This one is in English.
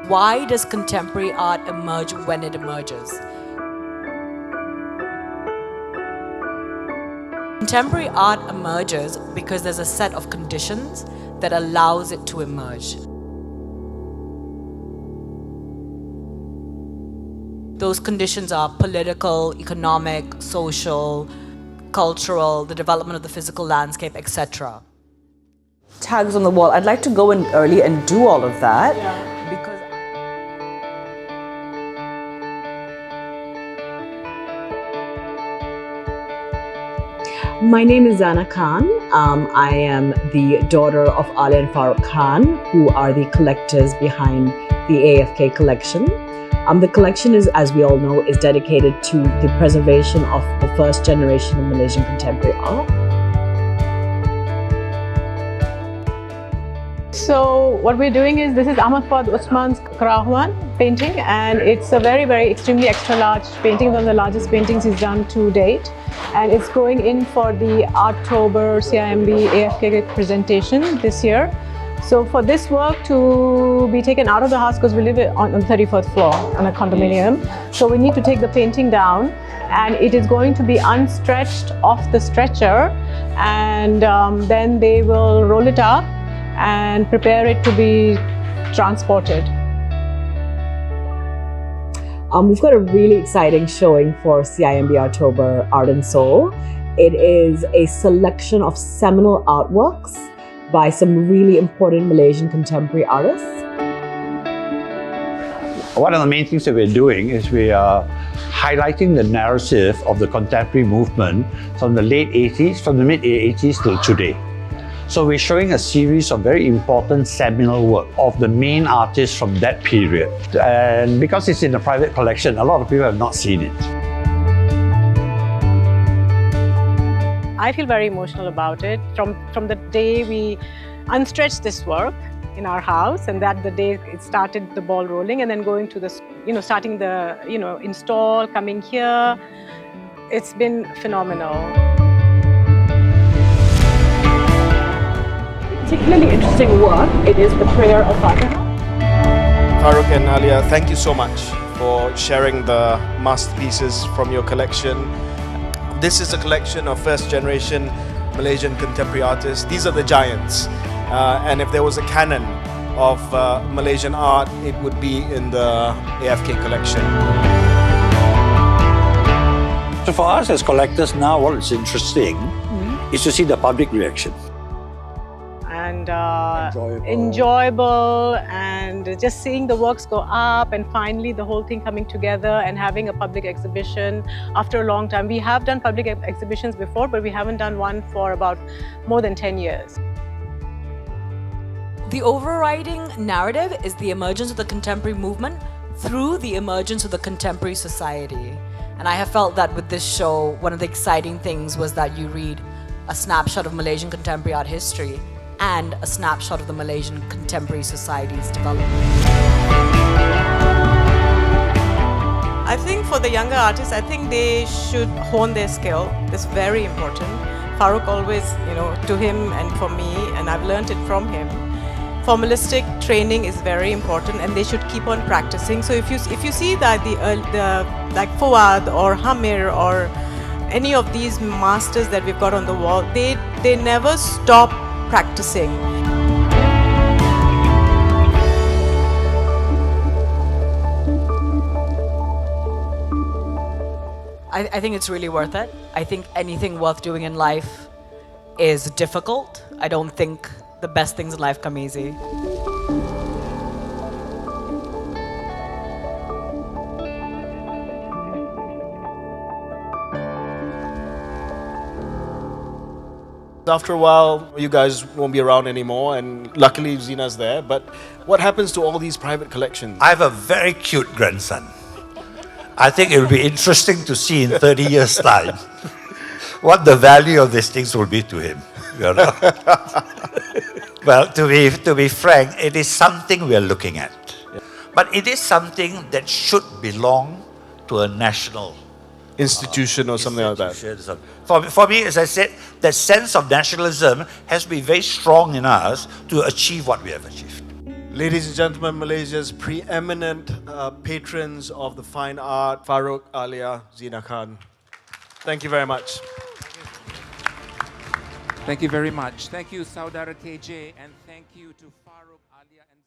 Why does contemporary art emerge when it emerges? Contemporary art emerges because there's a set of conditions that allows it to emerge. Those conditions are political, economic, social, cultural, the development of the physical landscape, etc. Tags on the wall. I'd like to go in early and do all of that. Because my name is Zana Khan. I am the daughter of Ali and Farooq Khan, who are the collectors behind the AFK Collection. The collection is, as we all know, is dedicated to the preservation of the first generation of Malaysian contemporary art. So what we're doing is, this is Ahmad Fuad Usman's Karahuan painting, and it's a very, very extremely extra large painting, one of the largest paintings he's done to date. And it's going in for the Artober CIMB AFK presentation this year. So for this work to be taken out of the house, because we live on the 34th floor on a condominium, so we need to take the painting down, and it is going to be unstretched off the stretcher, and then they will roll it up and prepare it to be transported. We've got a really exciting showing for CIMB Artober Art Soul. It is a selection of seminal artworks by some really important Malaysian contemporary artists. One of the main things that we're doing is we are highlighting the narrative of the contemporary movement from the late 80s, from the mid 80s till today. So we're showing a series of very important seminal work of the main artists from that period. And because it's in a private collection, a lot of people have not seen it. I feel very emotional about it. From the day we unstretched this work in our house, and that the day it started the ball rolling, and then going to the, starting the, install, coming here, it's been phenomenal. Particularly interesting work, it is the prayer of Fatiha. Farooq and Alia, thank you so much for sharing the masterpieces from your collection. This is a collection of first generation Malaysian contemporary artists. These are the giants. And if there was a canon of Malaysian art, it would be in the AFK Collection. So for us as collectors now, what is interesting is to see the public reaction. And enjoyable, and just seeing the works go up, and finally the whole thing coming together and having a public exhibition after a long time. We have done public exhibitions before, but we haven't done one for about more than 10 years. The overriding narrative is the emergence of the contemporary movement through the emergence of the contemporary society. And I have felt that with this show, one of the exciting things was that you read a snapshot of Malaysian contemporary art history and a snapshot of the Malaysian contemporary society's development. I think for the younger artists, I think they should hone their skill. It's very important. Farooq always, to him and for me, and I've learned it from him. Formalistic training is very important, and they should keep on practicing. So if you see that like Fuad or Hamir or any of these masters that we've got on the wall, they never stop practicing. I think it's really worth it. I think anything worth doing in life is difficult. I don't think the best things in life come easy. After a while, you guys won't be around anymore, and luckily Zina's there. But what happens to all these private collections? I have a very cute grandson. I think it will be interesting to see in 30 years' time what the value of these things will be to him. Well, to be frank, it is something we are looking at. But it is something that should belong to a national institution or something like that. For me, as I said, that sense of nationalism has to be very strong in us to achieve what we have achieved. Ladies and gentlemen, Malaysia's preeminent patrons of the fine art, Farouk, Alia, Zina Khan. Thank you very much. Thank you very much. Thank you, Saudara KJ, and thank you to Farouk, Alia, and